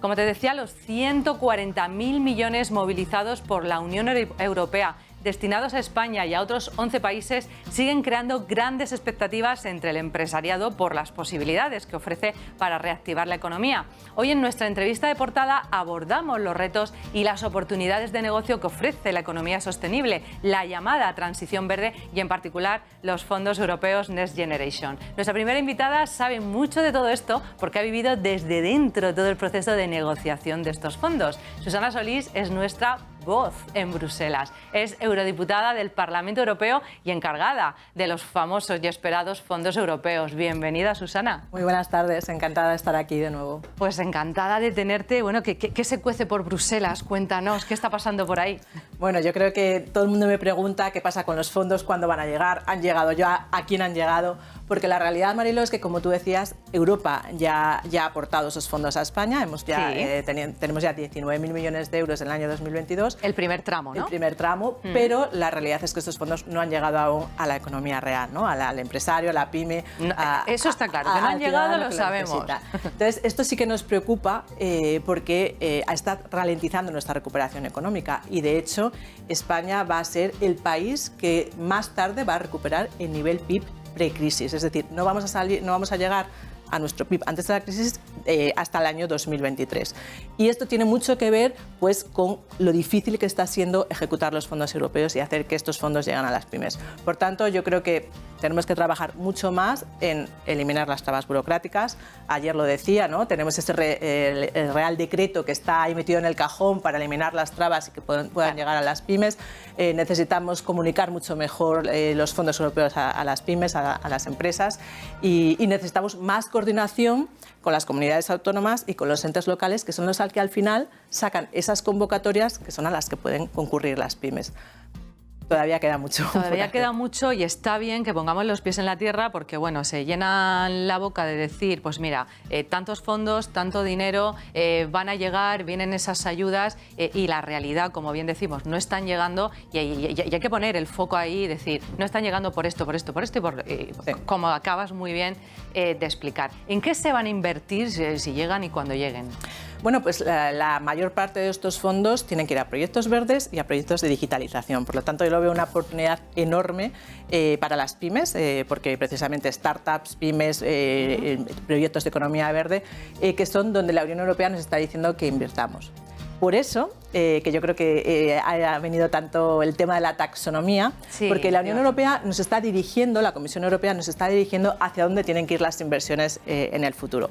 Como te decía, los 140.000 millones movilizados por la Unión Europea destinados a España y a otros 11 países siguen creando grandes expectativas entre el empresariado por las posibilidades que ofrece para reactivar la economía. Hoy en nuestra entrevista de portada abordamos los retos y las oportunidades de negocio que ofrece la economía sostenible, la llamada transición verde y en particular los fondos europeos Next Generation. Nuestra primera invitada sabe mucho de todo esto porque ha vivido desde dentro todo el proceso de negociación de estos fondos. Susana Solís es nuestra voz en Bruselas. Es eurodiputada del Parlamento Europeo y encargada de los famosos y esperados fondos europeos. Bienvenida, Susana. Muy buenas tardes, encantada de estar aquí de nuevo. Pues encantada de tenerte. Bueno, ¿qué se cuece por Bruselas? Cuéntanos, ¿qué está pasando por ahí? Bueno, yo creo que todo el mundo me pregunta qué pasa con los fondos, cuándo van a llegar, han llegado ya, a quién han llegado, porque la realidad, Marilo, es que, como tú decías, Europa ya ha aportado esos fondos a España. Tenemos ya 19.000 millones de euros en el año 2022. El primer tramo, ¿no? El primer tramo, pero la realidad es que estos fondos no han llegado aún a la economía real, ¿no? Al empresario, a la pyme. Eso está claro, que no han llegado lo sabemos. Entonces, esto sí que nos preocupa porque está ralentizando nuestra recuperación económica y, de hecho, España va a ser el país que más tarde va a recuperar el nivel PIB precrisis. Es decir, no vamos a llegar a nuestro PIB antes de la crisis hasta el año 2023. Y esto tiene mucho que ver, pues, con lo difícil que está siendo ejecutar los fondos europeos y hacer que estos fondos lleguen a las pymes. Por tanto, yo creo que tenemos que trabajar mucho más en eliminar las trabas burocráticas. Ayer lo decía, ¿no? Tenemos ese el Real Decreto que está ahí metido en el cajón para eliminar las trabas y que puedan llegar a las pymes. Necesitamos comunicar mucho mejor los fondos europeos a las pymes, a las empresas, y necesitamos más coordinación con las comunidades autónomas y con los entes locales, que son los que al final sacan esas convocatorias que son a las que pueden concurrir las pymes. Todavía queda mucho. Todavía queda mucho y está bien que pongamos los pies en la tierra porque, bueno, se llena la boca de decir, pues mira, tantos fondos, tanto dinero, van a llegar, vienen esas ayudas y la realidad, como bien decimos, no están llegando y hay que poner el foco ahí y decir, no están llegando por esto y como acabas muy bien de explicar. ¿En qué se van a invertir si llegan y cuando lleguen? Bueno, pues la mayor parte de estos fondos tienen que ir a proyectos verdes y a proyectos de digitalización. Por lo tanto, yo lo veo una oportunidad enorme para las pymes, porque precisamente startups, pymes, proyectos de economía verde, que son donde la Unión Europea nos está diciendo que invirtamos. Por eso, que yo creo que ha venido tanto el tema de la taxonomía, porque la Unión Europea nos está dirigiendo, la Comisión Europea nos está dirigiendo hacia dónde tienen que ir las inversiones en el futuro.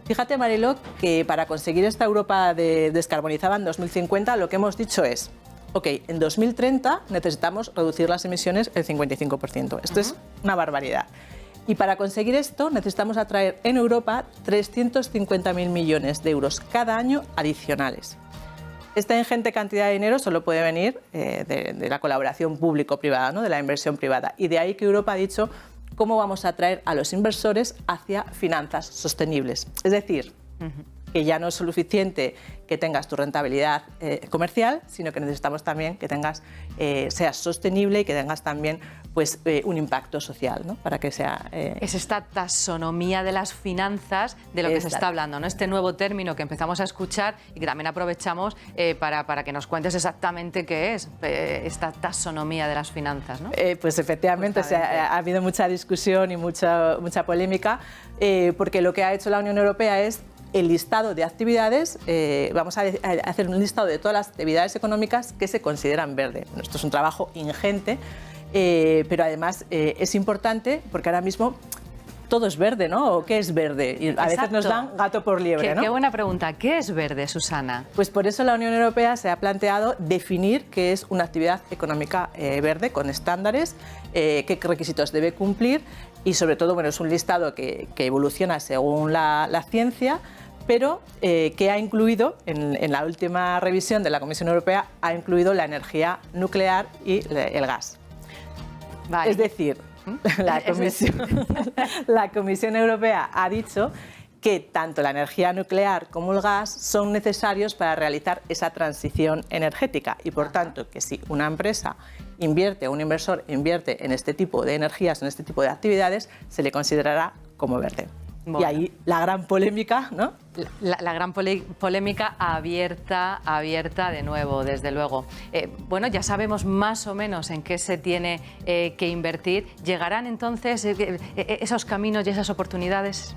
Fíjate, Mariló, que para conseguir esta Europa descarbonizada en 2050, lo que hemos dicho es, ok, en 2030 necesitamos reducir las emisiones el 55%. Esto es una barbaridad. Y para conseguir esto necesitamos atraer en Europa 350.000 millones de euros cada año adicionales. Esta ingente cantidad de dinero solo puede venir de la colaboración público-privada, ¿no? De la inversión privada. Y de ahí que Europa ha dicho cómo vamos a atraer a los inversores hacia finanzas sostenibles. Es decir, que ya no es suficiente que tengas tu rentabilidad comercial, sino que necesitamos también que seas sostenible y que tengas también, pues, un impacto social, ¿no? Para que sea... Es esta taxonomía de las finanzas de lo que se está hablando, ¿no? Este nuevo término que empezamos a escuchar y que también aprovechamos para que nos cuentes exactamente qué es esta taxonomía de las finanzas, ¿no? Pues efectivamente, ha habido mucha discusión y mucha polémica, porque lo que ha hecho la Unión Europea es el listado de actividades, vamos a hacer un listado de todas las actividades económicas que se consideran verde. Esto es un trabajo ingente, pero además es importante porque ahora mismo todo es verde, ¿no? ¿O qué es verde? Y a veces nos dan gato por liebre, ¿no? Qué buena pregunta. ¿Qué es verde, Susana? Pues por eso la Unión Europea se ha planteado definir qué es una actividad económica verde, con estándares, qué requisitos debe cumplir y, sobre todo, bueno, es un listado que evoluciona según la ciencia, pero que ha incluido, en la última revisión de la Comisión Europea, ha incluido la energía nuclear y el gas. Vale. Es decir, la Comisión Europea ha dicho que tanto la energía nuclear como el gas son necesarios para realizar esa transición energética y, por tanto, que si una empresa invierte o un inversor invierte en este tipo de energías, en este tipo de actividades, se le considerará como verde. Bueno. Y ahí la gran polémica, ¿no? La gran polémica abierta de nuevo, desde luego. Bueno, ya sabemos más o menos en qué se tiene que invertir. ¿Llegarán entonces esos caminos y esas oportunidades?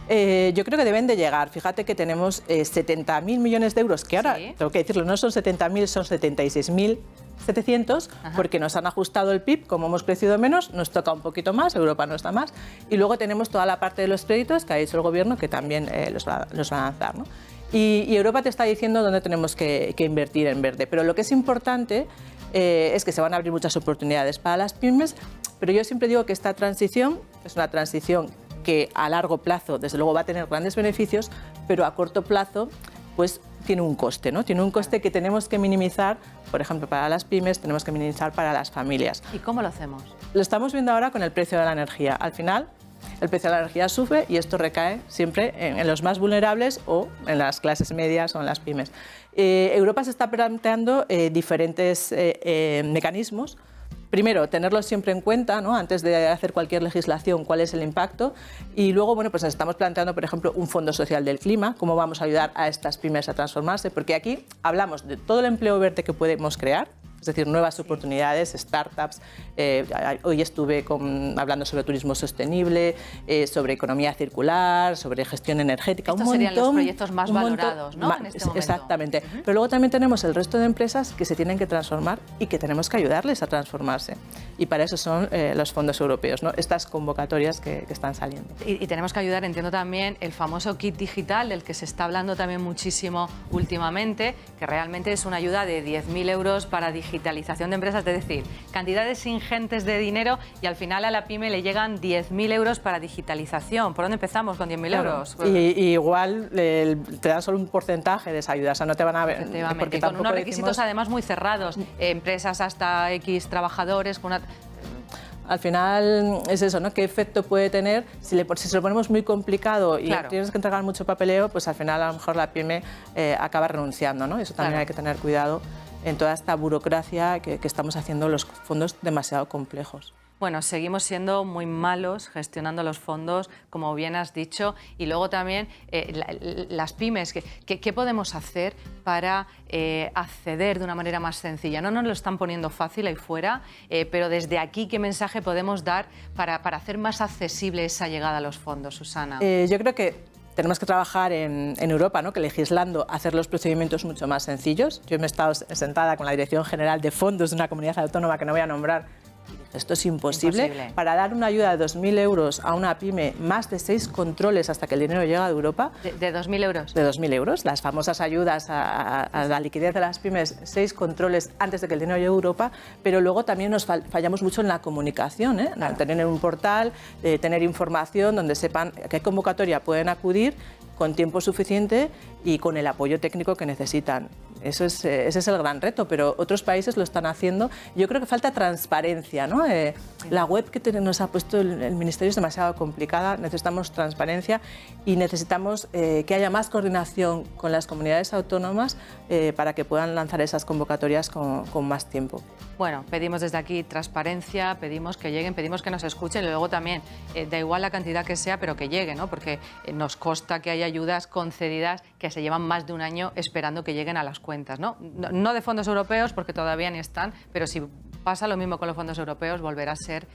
Yo creo que deben de llegar. Fíjate que tenemos 70.000 millones de euros, que ahora, tengo que decirlo, no son 70.000, son 76.700, porque nos han ajustado el PIB, como hemos crecido menos, nos toca un poquito más, Europa nos da más, y luego tenemos toda la parte de los créditos que ha dicho el Gobierno que también los va a lanzar, ¿no? Y Europa te está diciendo dónde tenemos que invertir en verde, pero lo que es importante es que se van a abrir muchas oportunidades para las pymes, pero yo siempre digo que esta transición es una transición que a largo plazo, desde luego, va a tener grandes beneficios, pero a corto plazo, pues tiene un coste, ¿no? Tiene un coste que tenemos que minimizar, por ejemplo, para las pymes, tenemos que minimizar para las familias. ¿Y cómo lo hacemos? Lo estamos viendo ahora con el precio de la energía. Al final, el precio de la energía sube y esto recae siempre en los más vulnerables o en las clases medias o en las pymes. Europa se está planteando diferentes mecanismos. Primero, tenerlo siempre en cuenta, ¿no? Antes de hacer cualquier legislación, cuál es el impacto. Y luego, bueno, pues nos estamos planteando, por ejemplo, un fondo social del clima, cómo vamos a ayudar a estas pymes a transformarse, porque aquí hablamos de todo el empleo verde que podemos crear, es decir, nuevas oportunidades, startups. Hoy estuve hablando sobre turismo sostenible, sobre economía circular, sobre gestión energética. Estos serían los proyectos más valorados, ¿no? En este momento. Exactamente. Pero luego también tenemos el resto de empresas que se tienen que transformar y que tenemos que ayudarles a transformarse. Y para eso son los fondos europeos, ¿no? Estas convocatorias que están saliendo. Y tenemos que ayudar, entiendo también, el famoso kit digital, del que se está hablando también muchísimo últimamente, que realmente es una ayuda de 10.000 euros para digitalización de empresas, es decir, cantidades ingentes de dinero y al final a la pyme le llegan 10.000 euros para digitalización. ¿Por dónde empezamos con 10.000 euros? Y igual te dan solo un porcentaje de esa ayuda, o sea, no te van a ver. Porque con unos requisitos además muy cerrados, empresas hasta X trabajadores, con una... Al final es eso, ¿no? ¿Qué efecto puede tener? Si se lo ponemos muy complicado y tienes que entregar mucho papeleo, pues al final a lo mejor la pyme acaba renunciando, ¿no? Eso también hay que tener cuidado en toda esta burocracia que estamos haciendo los fondos demasiado complejos. Bueno, seguimos siendo muy malos gestionando los fondos, como bien has dicho, y luego también las pymes, ¿qué podemos hacer para acceder de una manera más sencilla? No nos lo están poniendo fácil ahí fuera, pero desde aquí, ¿qué mensaje podemos dar para hacer más accesible esa llegada a los fondos, Susana? Yo creo que tenemos que trabajar en Europa, ¿no? Que legislando hacer los procedimientos mucho más sencillos. Yo me he estado sentada con la Dirección General de Fondos de una comunidad autónoma que no voy a nombrar. Esto es imposible. Para dar una ayuda de 2.000 euros a una pyme, más de 6 controles hasta que el dinero llega de Europa. ¿De 2.000 euros? De 2.000 euros. Las famosas ayudas a la liquidez de las pymes, 6 controles antes de que el dinero llegue a Europa, pero luego también nos fallamos mucho en la comunicación, ¿eh? Claro. Tener un portal, tener información donde sepan a qué convocatoria pueden acudir con tiempo suficiente y con el apoyo técnico que necesitan. Ese es el gran reto, pero otros países lo están haciendo. Yo creo que falta transparencia, ¿no? La web que nos ha puesto el Ministerio es demasiado complicada, necesitamos transparencia y necesitamos que haya más coordinación con las comunidades autónomas para que puedan lanzar esas convocatorias con más tiempo. Bueno, pedimos desde aquí transparencia, pedimos que lleguen, pedimos que nos escuchen y luego también, da igual la cantidad que sea, pero que llegue, ¿no? Porque nos consta que hay ayudas concedidas que se llevan más de un año esperando que lleguen a las cuentas, ¿no? No de fondos europeos, porque todavía ni están, pero si pasa lo mismo con los fondos europeos, volverá a ser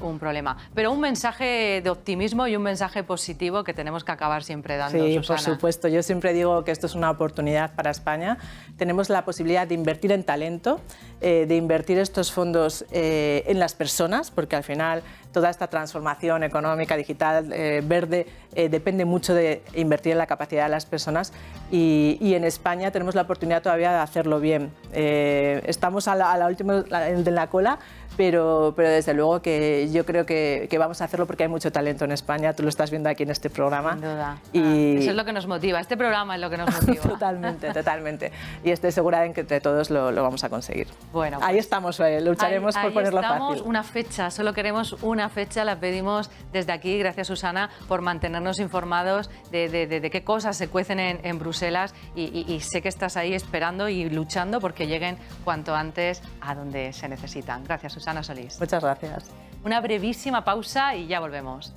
un problema. Pero un mensaje de optimismo y un mensaje positivo que tenemos que acabar siempre dando, Sí, Susana. por supuesto. Yo siempre digo que esto es una oportunidad para España. Tenemos la posibilidad de invertir en talento, de invertir estos fondos en las personas, porque al final toda esta transformación económica, digital, verde, depende mucho de invertir en la capacidad de las personas y en España tenemos la oportunidad todavía de hacerlo bien. Estamos a la última de la cola, pero desde luego que yo creo que vamos a hacerlo porque hay mucho talento en España, tú lo estás viendo aquí en este programa. Sin duda. Y... Eso es lo que nos motiva, este programa es lo que nos motiva. Totalmente, totalmente. Y estoy segura en que entre todos lo vamos a conseguir. Bueno, pues, ahí estamos, lucharemos por ponerlo fácil. Una fecha, solo queremos una fecha, la pedimos desde aquí, gracias Susana, por mantenernos informados de qué cosas se cuecen en Bruselas y sé que estás ahí esperando y luchando porque lleguen cuanto antes a donde se necesitan. Gracias Susana Solís. Muchas gracias. Una brevísima pausa y ya volvemos.